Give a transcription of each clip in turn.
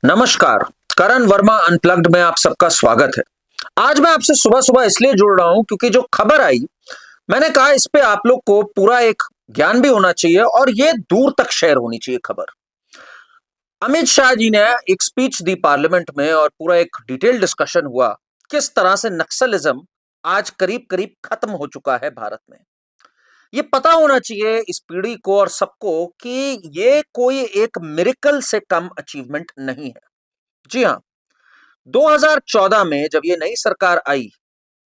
नमस्कार। करण वर्मा अनप्लग्ड में आप सबका स्वागत है। आज मैं आपसे सुबह सुबह इसलिए जुड़ रहा हूं क्योंकि जो खबर आई, मैंने कहा इस पे आप लोग को पूरा एक ज्ञान भी होना चाहिए और ये दूर तक शेयर होनी चाहिए खबर। अमित शाह जी ने एक स्पीच दी पार्लियामेंट में और पूरा एक डिटेल डिस्कशन हुआ किस तरह से नक्सलिज्म आज करीब करीब खत्म हो चुका है भारत में। ये पता होना चाहिए इस पीढ़ी को और सबको कि ये कोई एक मिरेकल से कम अचीवमेंट नहीं है। जी हाँ, 2014 में जब ये नई सरकार आई,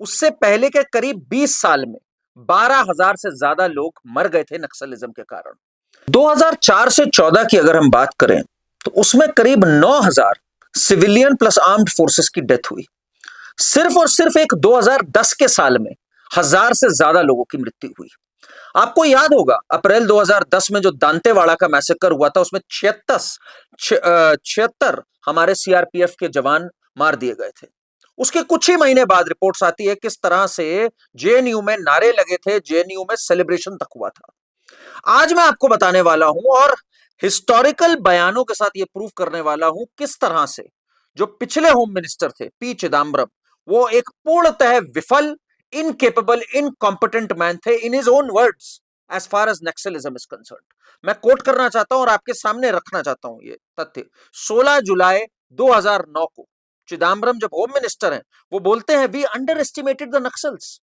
उससे पहले के करीब 20 साल में 12,000 से ज्यादा लोग मर गए थे नक्सलिज्म के कारण। 2004 से 14 की अगर हम बात करें, तो उसमें करीब 9,000 सिविलियन प्लस आर्म्ड फोर्सेस की डेथ हुई। सिर्फ और सिर्फ एक 2010 के साल में 1,000 से ज्यादा लोगों की मृत्यु हुई। आपको याद होगा अप्रैल 2010 में जो दांतेवाड़ा का मैसेकर हुआ था, उसमें 76 हमारे सीआरपीएफ के जवान मार दिए गए थे। उसके कुछ ही महीने बाद रिपोर्ट्स आती है किस तरह से जेएनयू में नारे लगे थे, जेएनयू में सेलिब्रेशन तक हुआ था। आज मैं आपको बताने वाला हूं और हिस्टोरिकल बयानों के साथ यह प्रूव करने वाला हूं किस तरह से जो पिछले होम मिनिस्टर थे पी चिदम्बरम, वो एक पूर्णतः विफल, इनकेपेबल, इनकॉम्पिटेंट मैन थे in his own words as far as naxalism is concerned. मैं कोट करना चाहता हूं और आपके सामने रखना चाहता हूं ये तथ्य। 16 जुलाई 2009 को चिदम्बरम जब होम मिनिस्टर हैं, वो बोलते हैं we underestimated the naxals.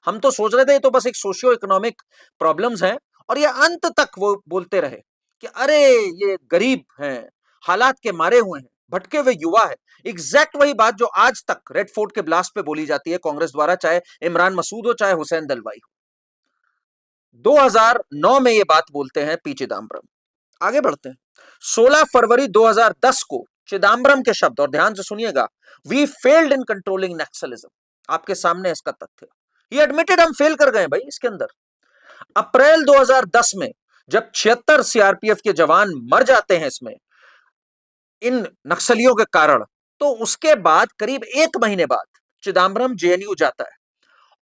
हम तो सोच रहे थे ये तो बस एक सोशियो इकोनॉमिक प्रॉब्लम्स हैं, और ये अंत तक वो बोलते रहे कि अरे ये गरीब हैं, हालात के मारे हुए हैं, भटके हुए युवा है। एग्जैक्ट वही बात जो आज तक रेड फोर्ट के ब्लास्ट पे बोली जाती है कांग्रेस द्वारा, चाहे इमरान मसूद हो चाहे हुसैन दलवाई हो। 2009 में ये बात बोलते हैं पी चिदम्बरम। आगे बढ़ते हैं। 16 फरवरी 2010 को चिदम्बरम के शब्द, और ध्यान से सुनिएगा, we failed in controlling naxalism. आपके सामने इसका तथ्य, ये एडमिटेड हम फेल कर गए भाई इसके अंदर। अप्रैल 2010 में जब 76 सीआरपीएफ के जवान मर जाते हैं इसमें इन नक्सलियों के कारण, तो उसके बाद करीब एक महीने बाद चिदम्बरम जेएनयू जाता है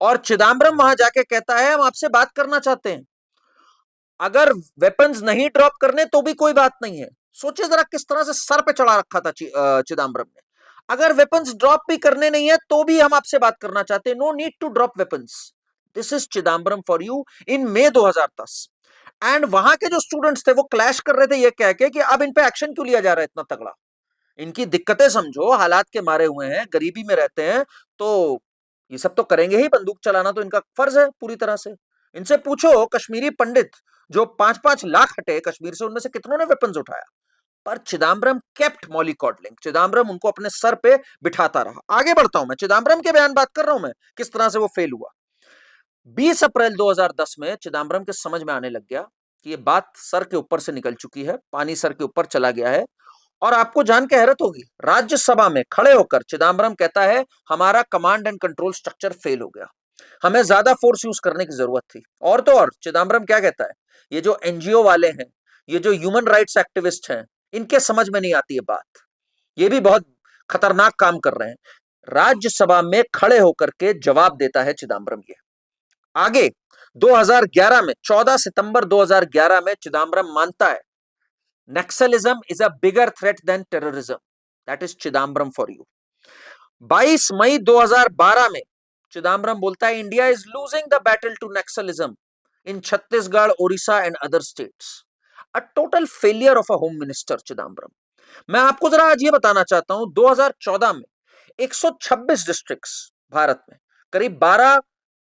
और चिदम्बरम वहां जाके कहता है हम आपसे बात करना चाहते हैं, अगर वेपन्स नहीं ड्रॉप करने तो भी कोई बात नहीं है। सोचिए जरा किस तरह से सर पे चढ़ा रखा था चिदम्बरम ने। अगर वेपन्स ड्रॉप भी करने नहीं है तो भी हम आपसे बात करना चाहते हैं, no need to drop weapons. This is Chidambaram for you in May 2010। And वहां के जो स्टूडेंट्स थे वो क्लैश कर रहे थे ये कह के कि अब इन पे एक्शन क्यों लिया जा रहा है इतना तगड़ा, इनकी दिक्कतें समझो, हालात के मारे हुए हैं, गरीबी में रहते हैं, तो ये सब तो करेंगे ही, बंदूक चलाना तो इनका फर्ज है पूरी तरह से। इनसे पूछो कश्मीरी पंडित जो 5-5 लाख हटे कश्मीर से, उनमें से कितनों ने वेपन्स उठाया। पर चिदम्बरम केप्ट मॉलीकॉडलिंग, चिदम्बरम उनको अपने सर पे बिठाता रहा। आगे बढ़ता हूं, मैं चिदम्बरम के बयान बात कर रहा हूं, मैं किस तरह से वो फेल हुआ। 20 अप्रैल 2010 में चिदम्बरम के समझ में आने लग गया कि ये बात सर के ऊपर से निकल चुकी है, पानी सर के ऊपर चला गया है। और आपको जान के हैरत होगी, राज्यसभा में खड़े होकर चिदम्बरम कहता है हमारा command and control structure fail हो गया, हमें ज्यादा फोर्स यूज करने की जरूरत थी। और तो और चिदम्बरम क्या कहता है, ये जो एनजीओ वाले हैं, ये जो ह्यूमन राइट्स एक्टिविस्ट हैं, इनके समझ में नहीं आती है बात, ये भी बहुत खतरनाक काम कर रहे हैं। राज्यसभा में खड़े होकर के जवाब देता है चिदम्बरम ये। आगे 2011 में 14 सितंबर 2011 में चिदम्बरम मानता है naxalism is a bigger threat than terrorism. That is Chidambaram for you. 22 May 2012 में चिदम्बरम बोलता है India is losing the battle to naxalism in Chhattisgarh, Odisha and other states. A total failure of a home minister Chidambaram. मैं आपको जरा आज ये बताना चाहता हूं, 2014 में 126 डिस्ट्रिक्ट्स भारत में, करीब 12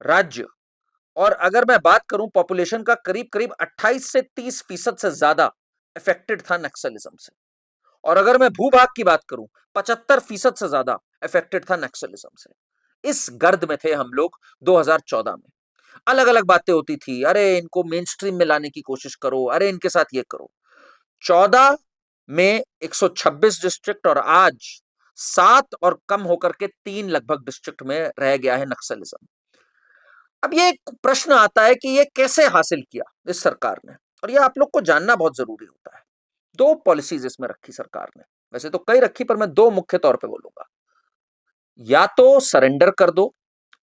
राज्य, और अगर मैं बात करूं पॉपुलेशन का, करीब करीब 28 से 30% से ज्यादा अफेक्टेड था नक्सलिज्म से। और अगर मैं भूभाग की बात करूं, 75% से ज्यादा अफेक्टेड था नक्सलिज्म से। इस गर्द में थे हम लोग 2014 में। अलग अलग बातें होती थी, अरे इनको मेन स्ट्रीम में लाने की कोशिश करो, अरे इनके साथ ये करो। 14 में 126 डिस्ट्रिक्ट, और आज 7 और कम होकर के 3 लगभग डिस्ट्रिक्ट में रह गया है नक्सलिज्म। अब ये एक प्रश्न आता है कि ये कैसे हासिल किया इस सरकार ने, और ये आप लोग को जानना बहुत जरूरी होता है। दो पॉलिसीज इसमें रखी सरकार ने, वैसे तो कई रखी पर मैं दो मुख्य तौर पे बोलूंगा। या तो सरेंडर कर दो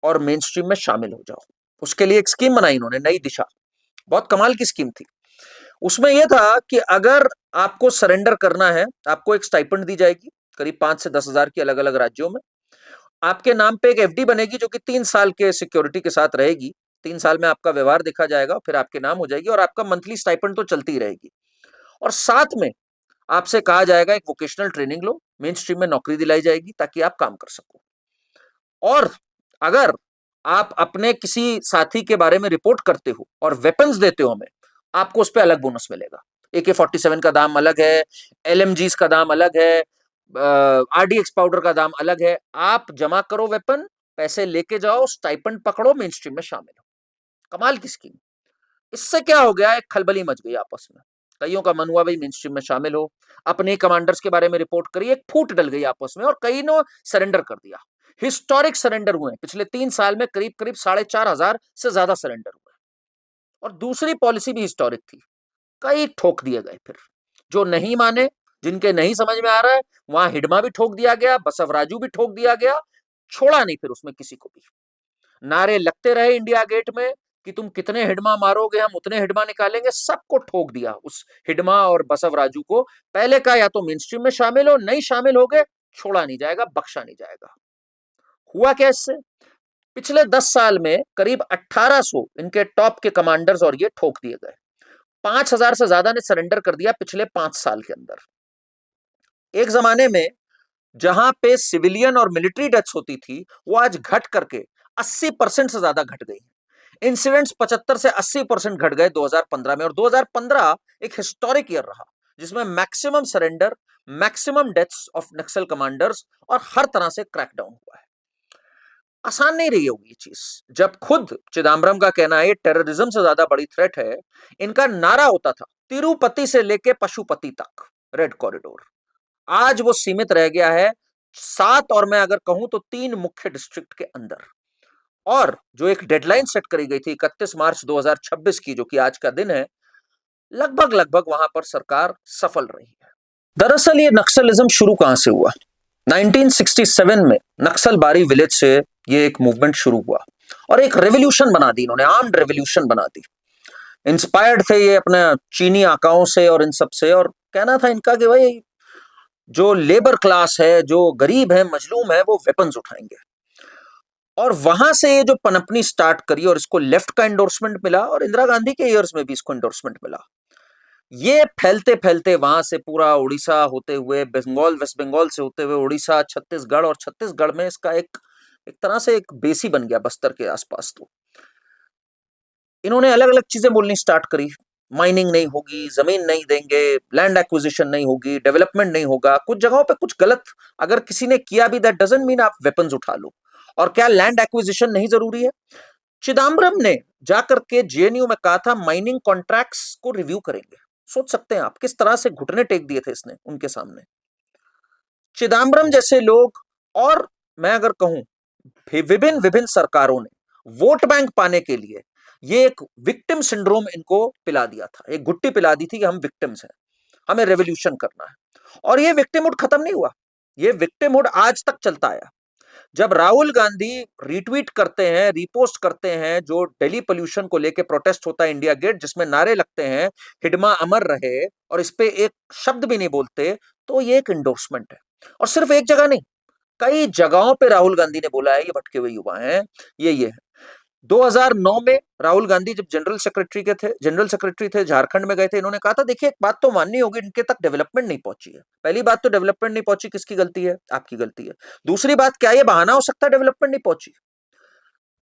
और मेन स्ट्रीम में शामिल हो जाओ। उसके लिए एक स्कीम बनाई इन्होंने, नई दिशा, बहुत कमाल की स्कीम थी। उसमें यह था कि अगर आपको सरेंडर करना है, आपको एक स्टाइपेंड दी जाएगी करीब 5 से 10 हजार की अलग अलग राज्यों में। आपके नाम पे एक एफडी बनेगी जो कि 3 साल के सिक्योरिटी के साथ रहेगी। 3 साल में आपका व्यवहार देखा जाएगा, फिर आपके नाम हो जाएगी और आपका मंथली स्टाइपेंड तो चलती ही रहेगी। और साथ में आपसे कहा जाएगा एक वोकेशनल ट्रेनिंग लो, मेन स्ट्रीम में नौकरी दिलाई जाएगी ताकि आप काम कर सको। और अगर आप अपने किसी साथी के बारे में रिपोर्ट करते हो और वेपन्स देते हो हमें, आपको उस पर अलग बोनस मिलेगा। AK-47 का दाम अलग है, LMGs का दाम अलग है, RDX पाउडर का दाम अलग है। आप जमा करो वेपन, पैसे लेके जाओ, स्टाइपेंड पकड़ो, मेन स्ट्रीम में शामिल हो। कमाल की स्कीम। इससे क्या हो गया, एक खलबली मच गई आपस में। कईयों का मन हुआ भाई मेन स्ट्रीम में शामिल हो, अपने कमांडर्स के बारे में रिपोर्ट करी, एक फूट डल गई आपस में और कई ने सरेंडर कर दिया। हिस्टोरिक सरेंडर हुए पिछले 3 साल में, करीब करीब 4,500 से ज्यादा सरेंडर हुए। और दूसरी पॉलिसी भी हिस्टोरिक थी, कई ठोक दिए गए। फिर जो नहीं माने, जिनके नहीं समझ में आ रहा है, वहां हिडमा भी ठोक दिया गया, बसवराजू भी ठोक दिया गया, छोड़ा नहीं फिर उसमें किसी को भी। नारे लगते रहे इंडिया गेट में कि तुम कितने हिडमा मारोगे, हम उतने हिडमा निकालेंगे। सबको ठोक दिया उस हिडमा और बसवराजू को। पहले का या तो मेन स्ट्रीम में शामिल हो, नहीं शामिल हो गए, छोड़ा नहीं जाएगा, बख्शा नहीं जाएगा। हुआ क्या इससे, पिछले 10 साल में करीब 1800 इनके टॉप के कमांडर्स और ये ठोक दिए गए। 5,000 से ज्यादा ने सरेंडर कर दिया पिछले 5 साल के अंदर। एक जमाने में जहां पे सिविलियन और मिलिट्री डेथ्स होती थी, वो आज घट करके 80% से ज्यादा घट गई। इंसिडेंट्स 75 से 80% घट गए 2015 में। और 2015 एक हिस्टोरिक ईयर रहा जिसमें maximum surrender, maximum deaths of Naxal commanders और हर तरह से क्रैकडाउन हुआ है। आसान नहीं रही होगी ये चीज, जब खुद चिदम्बरम का कहना है टेररिज्म से ज्यादा बड़ी थ्रेट है। इनका नारा होता था तिरुपति से लेके पशुपति तक रेड कॉरिडोर। आज वो सीमित रह गया है 7, और मैं अगर कहूं तो 3 मुख्य डिस्ट्रिक्ट के अंदर। और जो एक डेडलाइन सेट करी गई थी 31 मार्च 2026 की, जो कि आज का दिन है, लगभग लगभग वहां पर सरकार सफल रही है। दरअसल ये नक्सलिज्म शुरू कहां से हुआ, 1967 में नक्सलबारी विलेज से ये एक मूवमेंट शुरू हुआ और एक रेवोल्यूशन बना दी इन्होंने, आर्म्ड रेवोल्यूशन बना दी। इंस्पायर्ड थे ये अपने चीनी आकाओं से और इन सब से, और कहना था इनका कि भाई जो लेबर क्लास है, जो गरीब है, मजलूम है, वो वेपन्स उठाएंगे। और वहां से ये जो पनपनी स्टार्ट करी और इसको लेफ्ट का एंडोर्समेंट मिला और इंदिरा गांधी के ईयर्स में भी इसको एंडोर्समेंट मिला। ये फैलते फैलते वहां से पूरा उड़ीसा होते हुए बंगाल, वेस्ट बंगाल से होते हुए उड़ीसा, छत्तीसगढ़, और छत्तीसगढ़ में इसका एक तरह से एक बेस ही बन गया बस्तर के आसपास। तो इन्होंने अलग अलग चीजें बोलनी स्टार्ट करी, माइनिंग नहीं होगी, जमीन नहीं देंगे, लैंड एक्विजिशन नहीं होगी, डेवलपमेंट नहीं होगा। कुछ जगहों पे कुछ गलत अगर किसी ने किया भी, दैट डजंट मीन आप वेपन्स उठा लो। और क्या लैंड एक्विजिशन नहीं जरूरी है? चिदम्बरम ने जाकर के जेएनयू में कहा था माइनिंग कॉन्ट्रैक्ट्स को रिव्यू करेंगे। सोच सकते हैं आप किस तरह से घुटने टेक दिए थे इसने उनके सामने। चिदम्बरम जैसे लोग, और मैं अगर कहूं विभिन्न विभिन्न सरकारों ने वोट बैंक पाने के लिए ये एक विक्टिम सिंड्रोम इनको पिला दिया था, एक गुट्टी पिला दी थी कि हम विक्टिम्स हैं, हमें रेवोल्यूशन करना है। और ये विक्टिमहुड खत्म नहीं हुआ, ये विक्टिमहुड आज तक चलता आया। जब राहुल गांधी रीट्वीट करते हैं, रिपोस्ट करते हैं, जो दिल्ली पोल्यूशन को लेकर प्रोटेस्ट होता है इंडिया गेट, जिसमें नारे लगते हैं हिडमा अमर रहे, और इस पे एक शब्द भी नहीं बोलते, तो ये एक इंडोर्समेंट है। और सिर्फ एक जगह नहीं, कई जगहों पे राहुल गांधी ने बोला है ये भटके हुए युवा हैं, ये है। 2009 में राहुल गांधी जब जनरल सेक्रेटरी थे, झारखंड में गए थे, इन्होंने कहा था देखिए एक बात तो माननी होगी, इनके तक डेवलपमेंट नहीं पहुंची है। पहली बात तो डेवलपमेंट नहीं पहुंची किसकी गलती है? आपकी गलती है। दूसरी बात, क्या ये बहाना हो सकता है डेवलपमेंट नहीं पहुंची?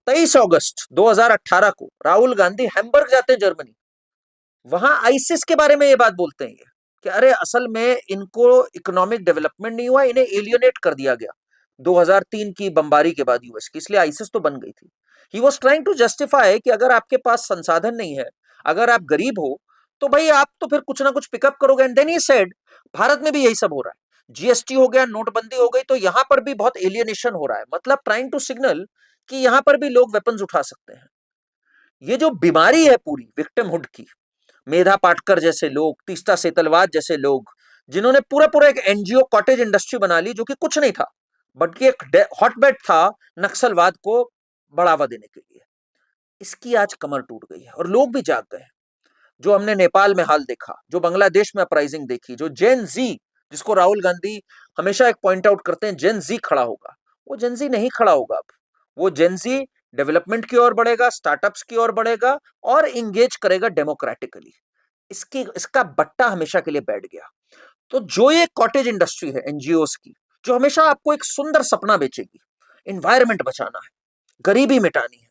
23 अगस्त 2018 को राहुल गांधी हैम्बर्ग जाते हैं, जर्मनी। वहां आईसिस के बारे में ये बात बोलते हैं कि अरे असल में इनको इकोनॉमिक डेवलपमेंट नहीं हुआ, इन्हें एलियनेट कर दिया गया 2003 की बमबारी के बाद यूएस की, इसलिए आईसिस तो बन गई थी। He was trying to justify कि अगर आपके पास संसाधन नहीं है, अगर आप गरीब हो, तो भाई आप तो फिर कुछ ना कुछ पिकअप करोगे। And then he said Bharat में भी यही सब हो रहा है, जीएसटी हो गया, नोटबंदी हो गई, तो यहां पर भी बहुत एलियनेशन हो रहा है। मतलब ट्राइंग टू सिग्नल कि यहां पर भी लोग वेपन्स उठा सकते हैं। ये जो बीमारी है पूरी विक्टिमहुड की, मेधा पाटकर जैसे लोग, तीस्ता सेतलवाद जैसे लोग, जिन्होंने पूरा पूरा एक एनजीओ कॉटेज इंडस्ट्री बना ली, जो कि कुछ नहीं था बल्कि एक हॉटबेड था नक्सलवाद को बढ़ावा देने के लिए, इसकी आज कमर टूट गई है और लोग भी जाग गए। जो हमने नेपाल में हाल देखा, जो बांग्लादेश में अपराइजिंग देखी, जो जेन जी, जिसको राहुल गांधी हमेशा एक पॉइंट आउट करते हैं जेन जी खड़ा होगा, वो जेन जी नहीं खड़ा होगा। अब वो जेन जी डेवलपमेंट की ओर बढ़ेगा, स्टार्टअप्स की ओर बढ़ेगा और इंगेज करेगा डेमोक्रेटिकली। इसका बट्टा हमेशा के लिए बैठ गया। तो जो ये कॉटेज इंडस्ट्री है एनजीओस की, जो हमेशा आपको एक सुंदर सपना बेचेगी, एनवायरमेंट बचाना है, गरीबी मिटानी है,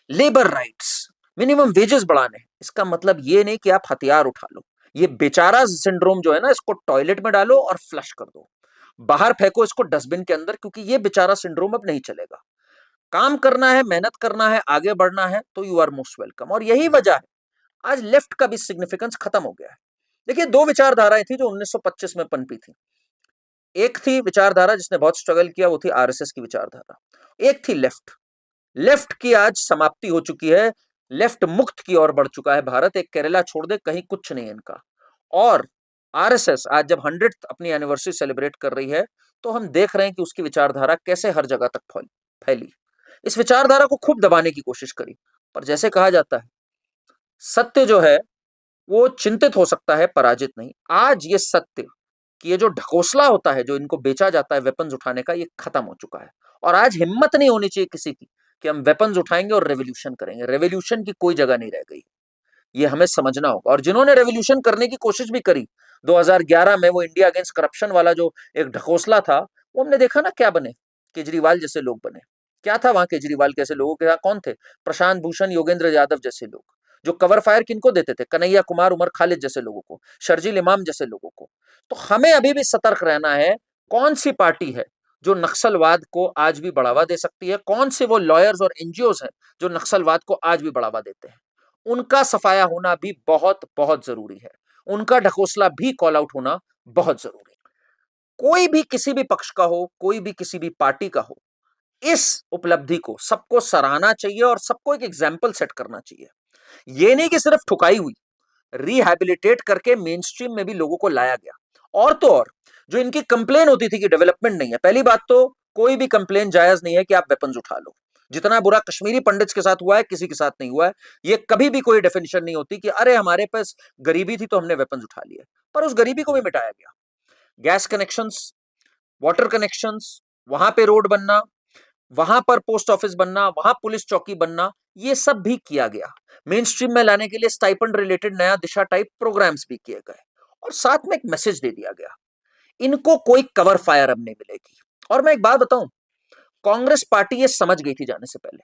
लेबर राइट्स, मिनिमम वेजेस बढ़ाने हैं, इसका मतलब ये नहीं कि आप हथियार उठा लो। ये बेचारा सिंड्रोम जो है ना, इसको टॉयलेट में डालो और फ्लश कर दो, बाहर फेंको इसको डस्टबिन के अंदर, क्योंकि ये बेचारा सिंड्रोम अब नहीं चलेगा। काम करना है, मेहनत करना है, आगे बढ़ना है, तो यू आर मोस्ट वेलकम। और यही वजह है आज लेफ्ट का भी सिग्निफिकेंस खत्म हो गया है। देखिए, दो विचारधाराएं थी जो 1925 में पनपी थी। एक थी विचारधारा जिसने बहुत स्ट्रगल किया, वो थी आरएसएस की विचारधारा। एक थी लेफ्ट। लेफ्ट की आज समाप्ति हो चुकी है, लेफ्ट मुक्त की ओर बढ़ चुका है भारत। एक केरला छोड़ दे, कहीं कुछ नहीं है इनका। और आरएसएस आज जब 100th अपनी एनिवर्सरी सेलिब्रेट कर रही है, तो हम देख रहे हैं कि उसकी विचारधारा कैसे हर जगह तक फैली। इस विचारधारा को खूब दबाने की कोशिश करी, पर जैसे कहा जाता है, सत्य जो है वो चिंतित हो सकता है, पराजित नहीं। आज ये सत्य कि ये जो ढकोसला होता है, जो इनको बेचा जाता है वेपन्स उठाने का, ये खत्म हो चुका है। और आज हिम्मत नहीं होनी चाहिए किसी की कि हम वेपन्स उठाएंगे और रेवोल्यूशन करेंगे। रेवोल्यूशन की कोई जगह नहीं रह गई, ये हमें समझना होगा। और जिन्होंने रेवोल्यूशन करने की कोशिश भी करी 2011 में, वो इंडिया अगेंस्ट करप्शन वाला जो एक ढकोसला था, वो हमने देखा ना क्या बने, केजरीवाल जैसे लोग बने। क्या था वहां केजरीवाल कैसे लोगों के साथ, कौन थे? प्रशांत भूषण, योगेंद्र यादव जैसे लोग, जो कवर फायर किनको देते थे? कन्हैया कुमार, उमर खालिद जैसे लोगों को, शर्जील इमाम जैसे लोगों को। तो हमें अभी भी सतर्क रहना है, कौन सी पार्टी है जो नक्सलवाद को आज भी बढ़ावा दे सकती है, कौन से वो लॉयर्स और एनजीओस हैं जो नक्सलवाद को आज भी बढ़ावा देते हैं। उनका सफाया होना भी बहुत बहुत जरूरी है, उनका ढकोसला भी कॉल आउट होना बहुत जरूरी है। कोई भी किसी भी पक्ष का हो, कोई भी किसी भी पार्टी का हो, इस उपलब्धि को सबको सराहना चाहिए और सबको एक एग्जाम्पल सेट करना चाहिए। ये नहीं कि सिर्फ ठुकाई हुई, रिहैबिलिटेट करके मेन स्ट्रीम में भी लोगों को लाया गया। और तो और, जो इनकी कंप्लेन होती थी कि डेवलपमेंट नहीं है, पहली बात तो कोई भी कंप्लेन जायज नहीं है कि आप वेपन्स उठा लो। जितना बुरा कश्मीरी पंडित्स के साथ हुआ है, किसी के साथ नहीं हुआ है। ये कभी भी कोई डेफिनेशन नहीं होती कि अरे हमारे पास गरीबी थी तो हमने वेपन्स उठा लिए, पर उस गरीबी को भी मिटाया गया। गैस कनेक्शंस, वाटर कनेक्शंस, वहां पे रोड बनना, वहां पर पोस्ट ऑफिस बनना, वहां पुलिस चौकी बनना, ये सब भी किया गया। मेन स्ट्रीम में लाने के लिए स्टाइपेंड रिलेटेड नया दिशा टाइप प्रोग्राम्स भी किए गए, और साथ में एक मैसेज दे दिया गया, इनको कोई कवर फायर अब नहीं मिलेगी। और मैं एक बात बताऊं, कांग्रेस पार्टी ये समझ गई थी जाने से पहले।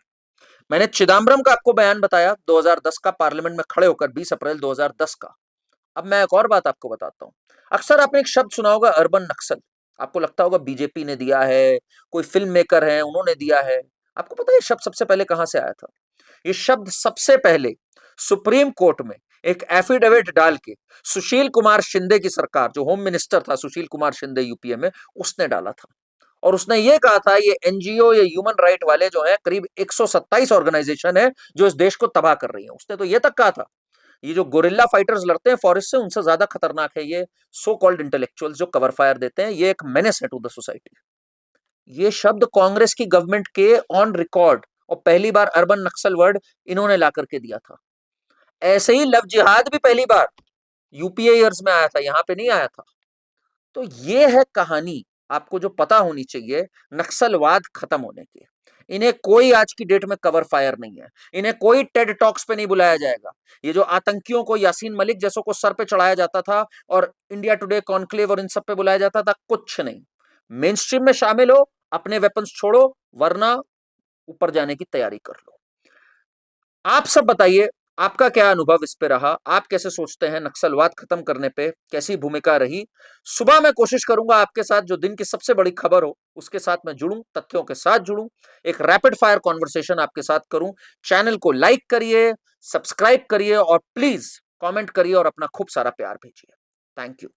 मैंने चिदम्बरम का आपको बयान बताया 2010 का, पार्लियामेंट में खड़े होकर 20 अप्रैल 2010 का। अब मैं एक और बात आपको बताता हूं। अक्सर आपने एक शब्द सुना होगा, अर्बन नक्सल। आपको लगता होगा बीजेपी ने दिया है, कोई फिल्म मेकर है उन्होंने दिया है। आपको पता है ये शब्द सबसे पहले कहां से आया था? ये शब्द सबसे पहले सुप्रीम कोर्ट में एक एफिडेविट डाल के सुशील कुमार शिंदे की सरकार, जो होम मिनिस्टर था सुशील कुमार शिंदे यूपीए में, उसने डाला था। और उसने ये कहा था, ये एनजीओ, ये ह्यूमन राइट वाले जो हैं, करीब 127 ऑर्गेनाइजेशन है जो इस देश को तबाह कर रही है। उसने तो ये तक कहा था, ये जो गोरिल्ला फाइटर्स लड़ते हैं फॉरेस्ट से, उनसे ज्यादा खतरनाक है ये सो कॉल्ड इंटेलेक्चुअल्स जो कवर फायर देते हैं, ये एक मेनेस है टू द सोसाइटी। ये शब्द कांग्रेस की गवर्नमेंट के ऑन रिकॉर्ड, और पहली बार अर्बन नक्सल वर्ड इन्होंने ला करके दिया था। ऐसे ही लव जिहाद भी पहली बार यूपीए ईयर्स में आया था, यहां पे नहीं आया था। तो ये है कहानी आपको जो पता होनी चाहिए नक्सलवाद खत्म होने की। इन्हें कोई आज की डेट में कवर फायर नहीं है, इन्हें कोई टेड टॉक्स पे नहीं बुलाया जाएगा। ये जो आतंकियों को, यासीन मलिक जैसों को सर पे चढ़ाया जाता था और इंडिया टुडे कॉन्क्लेव और इन सब पे बुलाया जाता था, कुछ नहीं। मेन स्ट्रीम में शामिल हो, अपने वेपन्स छोड़ो, वरना ऊपर जाने की तैयारी कर लो। आप सब बताइए, आपका क्या अनुभव इस पे रहा? आप कैसे सोचते हैं नक्सलवाद खत्म करने पे कैसी भूमिका रही? सुबह मैं कोशिश करूंगा आपके साथ जो दिन की सबसे बड़ी खबर हो उसके साथ मैं जुड़ूं, तथ्यों के साथ जुड़ूं, एक रैपिड फायर कॉन्वर्सेशन आपके साथ करूं। चैनल को लाइक करिए, सब्सक्राइब करिए और प्लीज कमेंट करिए और अपना खूब सारा प्यार भेजिए। Thank you.